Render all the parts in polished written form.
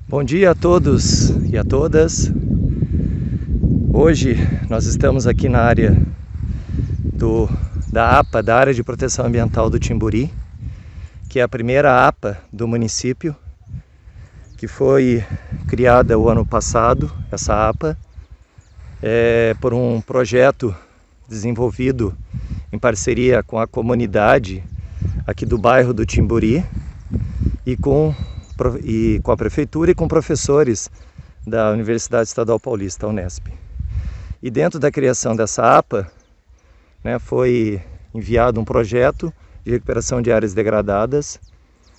Bom dia a todos e a todas. Hoje nós estamos aqui na área da APA, da Área de Proteção Ambiental do Timburi, que é a primeira APA do município, que foi criada o ano passado, essa APA, por um projeto desenvolvido em parceria com a comunidade aqui do bairro do Timburi e com a prefeitura e com professores da Universidade Estadual Paulista, a Unesp. E dentro da criação dessa APA, foi enviado um projeto de recuperação de áreas degradadas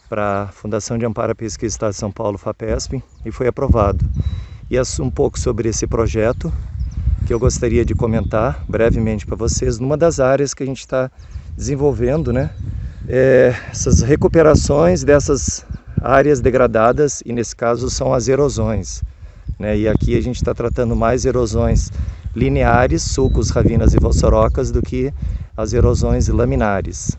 para a Fundação de Amparo à Pesquisa do Estado de São Paulo, FAPESP, e foi aprovado. E é um pouco sobre esse projeto que eu gostaria de comentar brevemente para vocês, numa das áreas que a gente está desenvolvendo, essas recuperações dessas áreas degradadas, e nesse caso são as erosões, e aqui a gente está tratando mais erosões lineares, sulcos, ravinas e vossorocas, do que as erosões laminares,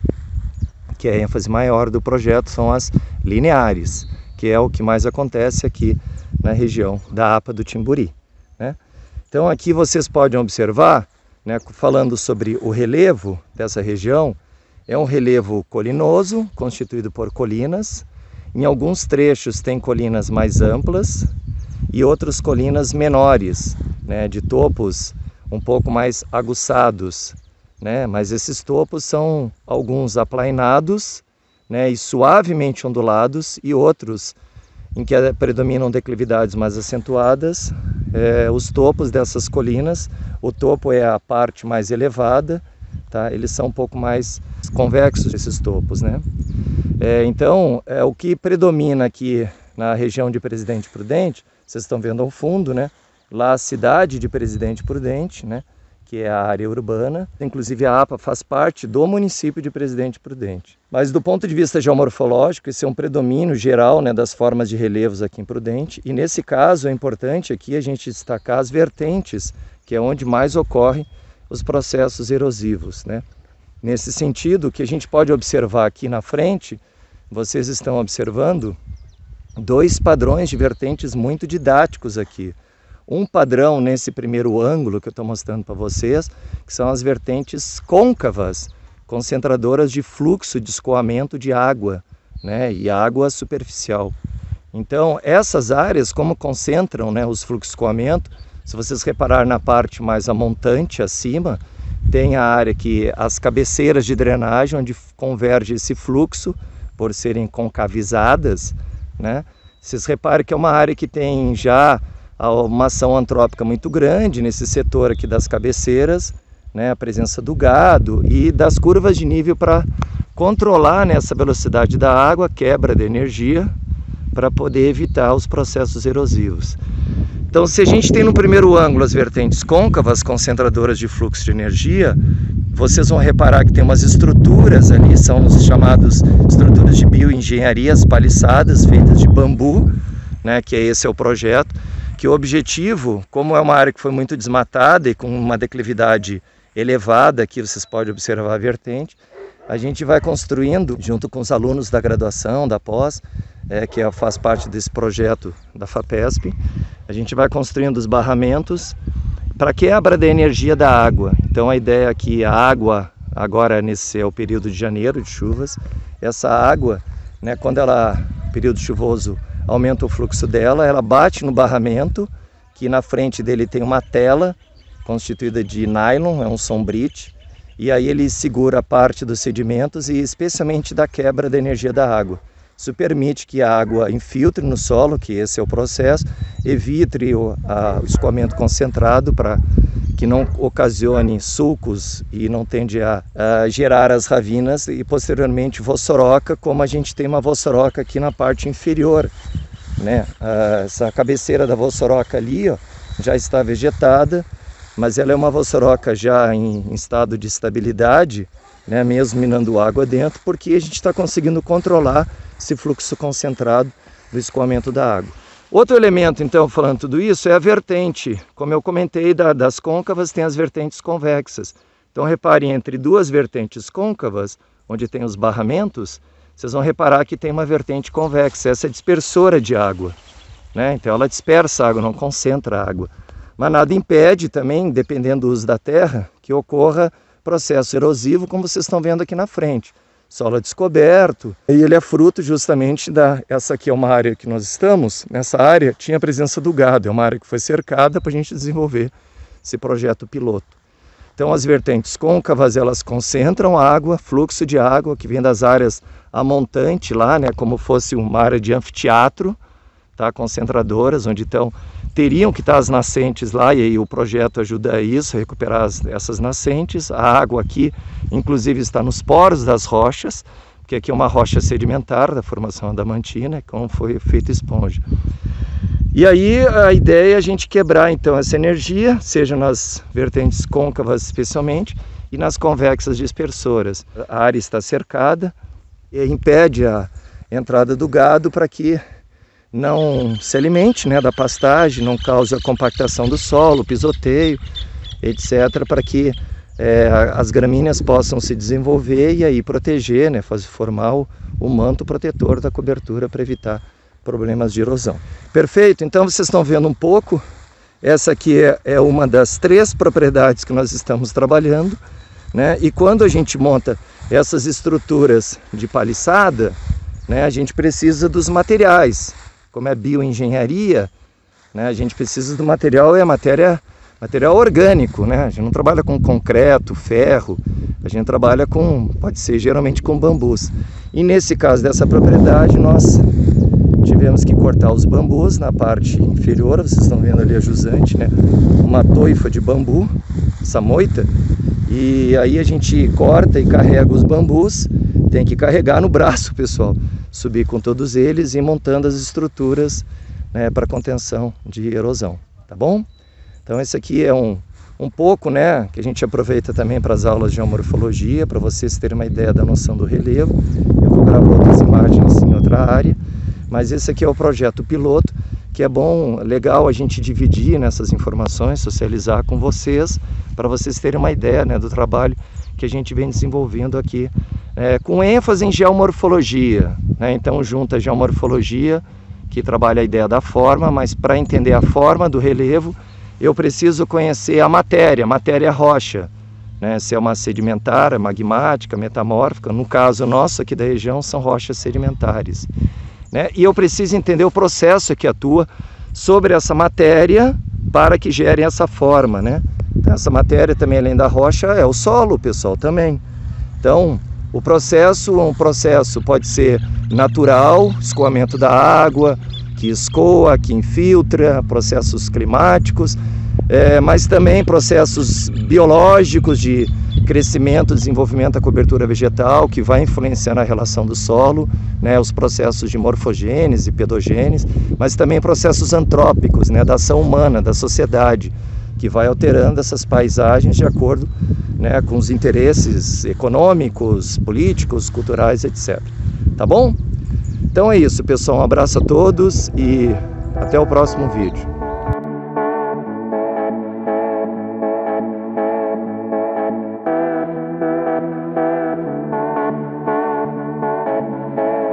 que é a ênfase maior do projeto, são as lineares, que é o que mais acontece aqui na região da APA do Timburi. Então aqui vocês podem observar, falando sobre o relevo dessa região, é um relevo colinoso, constituído por colinas. Em alguns trechos tem colinas mais amplas e outras colinas menores, de topos um pouco mais aguçados, mas esses topos são alguns aplainados, e suavemente ondulados, e outros em que predominam declividades mais acentuadas. Os topos dessas colinas, o topo é a parte mais elevada, eles são um pouco mais convexos, esses topos, Então, o que predomina aqui na região de Presidente Prudente, vocês estão vendo ao fundo, lá a cidade de Presidente Prudente, que é a área urbana. Inclusive a APA faz parte do município de Presidente Prudente. Mas do ponto de vista geomorfológico, esse é um predomínio geral, das formas de relevos aqui em Prudente. E nesse caso é importante aqui a gente destacar as vertentes, que é onde mais ocorrem os processos erosivos. Nesse sentido, o que a gente pode observar aqui na frente, vocês estão observando dois padrões de vertentes muito didáticos aqui. Um padrão nesse primeiro ângulo que eu estou mostrando para vocês, que são as vertentes côncavas, concentradoras de fluxo de escoamento de água, e água superficial. Então, essas áreas, como concentram os fluxos de escoamento, se vocês reparar na parte mais amontante, acima, tem a área que as cabeceiras de drenagem, onde converge esse fluxo, por serem concavizadas, Vocês reparem que é uma área que tem já uma ação antrópica muito grande nesse setor aqui das cabeceiras, a presença do gado e das curvas de nível para controlar essa velocidade da água, quebra de energia, para poder evitar os processos erosivos. Então, se a gente tem no primeiro ângulo as vertentes côncavas, concentradoras de fluxo de energia, vocês vão reparar que tem umas estruturas ali, são os chamados estruturas de bioengenharia, as paliçadas feitas de bambu, que esse é o projeto, que o objetivo, como é uma área que foi muito desmatada e com uma declividade elevada, aqui vocês podem observar a vertente, a gente vai construindo, junto com os alunos da graduação, da pós, que faz parte desse projeto da FAPESP, a gente vai construindo os barramentos para quebra da energia da água. Então a ideia é que a água, agora nesse é o período de janeiro, de chuvas, essa água, quando período chuvoso, aumenta o fluxo dela, ela bate no barramento, que na frente dele tem uma tela constituída de nylon, é um sombrite, e aí ele segura parte dos sedimentos e especialmente da quebra da energia da água. Isso permite que a água infiltre no solo, que esse é o processo, evite o escoamento concentrado para que não ocasione sulcos e não tende a gerar as ravinas e posteriormente vossoroca, como a gente tem uma vossoroca aqui na parte inferior. Essa cabeceira da vossoroca ali já está vegetada, mas ela é uma vossoroca já em estado de estabilidade, mesmo minando água dentro, porque a gente está conseguindo controlar esse fluxo concentrado do escoamento da água. Outro elemento, então, falando tudo isso, é a vertente. Como eu comentei, das côncavas tem as vertentes convexas. Então reparem, entre duas vertentes côncavas, onde tem os barramentos, vocês vão reparar que tem uma vertente convexa, essa é dispersora de água, né? Então ela dispersa a água, não concentra a água. Mas nada impede também, dependendo do uso da terra, que ocorra processo erosivo, como vocês estão vendo aqui na frente. Solo descoberto, e ele é fruto justamente essa aqui é uma área que nós estamos, nessa área tinha a presença do gado, é uma área que foi cercada para a gente desenvolver esse projeto piloto. Então as vertentes côncavas, elas concentram água, fluxo de água que vem das áreas a montante lá, né, como fosse uma área de anfiteatro, tá, concentradoras, onde então teriam que estar as nascentes lá, e aí o projeto ajuda a isso, a recuperar essas nascentes. A água aqui, inclusive, está nos poros das rochas, porque aqui é uma rocha sedimentar da formação adamantina, como foi feita esponja. E aí a ideia é a gente quebrar então essa energia, seja nas vertentes côncavas especialmente, e nas convexas dispersoras. A área está cercada e impede a entrada do gado para que não se alimente, né, da pastagem, não cause a compactação do solo, pisoteio, etc., para que as gramíneas possam se desenvolver e aí proteger, né, formar o manto protetor da cobertura para evitar problemas de erosão. Perfeito? Então vocês estão vendo um pouco, essa aqui é uma das 3 propriedades que nós estamos trabalhando, né, e quando a gente monta essas estruturas de paliçada, né, a gente precisa dos materiais. Como é bioengenharia, né, a gente precisa do material, material orgânico, né? A gente não trabalha com concreto, ferro, a gente trabalha pode ser geralmente com bambus. E nesse caso dessa propriedade, nós tivemos que cortar os bambus na parte inferior, vocês estão vendo ali a jusante, né? Uma toifa de bambu, essa moita, e aí a gente corta e carrega os bambus, tem que carregar no braço, pessoal, subir com todos eles e montando as estruturas, né, para contenção de erosão, tá bom? Então esse aqui é um pouco, né, que a gente aproveita também para as aulas de geomorfologia, para vocês terem uma ideia da noção do relevo. Eu vou gravar outras imagens em outra área, mas esse aqui é o projeto piloto, que é bom, legal a gente dividir nessas informações, socializar com vocês, para vocês terem uma ideia, né, do trabalho que a gente vem desenvolvendo aqui, com ênfase em geomorfologia, né? Então junta a geomorfologia, que trabalha a ideia da forma, mas para entender a forma do relevo, eu preciso conhecer a matéria rocha, né? Se é uma sedimentar, magmática, metamórfica, no caso nosso aqui da região são rochas sedimentares, né? E eu preciso entender o processo que atua sobre essa matéria para que gere essa forma, né? Então, essa matéria também, além da rocha, é o solo, pessoal, também. Então, um processo pode ser natural, escoamento da água, que escoa, que infiltra, processos climáticos, mas também processos biológicos de crescimento, desenvolvimento da cobertura vegetal, que vai influenciar na relação do solo, né, os processos de morfogênese, pedogênese, mas também processos antrópicos, né, da ação humana, da sociedade, que vai alterando essas paisagens de acordo, né, com os interesses econômicos, políticos, culturais, etc. Tá bom? Então é isso, pessoal. Um abraço a todos e até o próximo vídeo.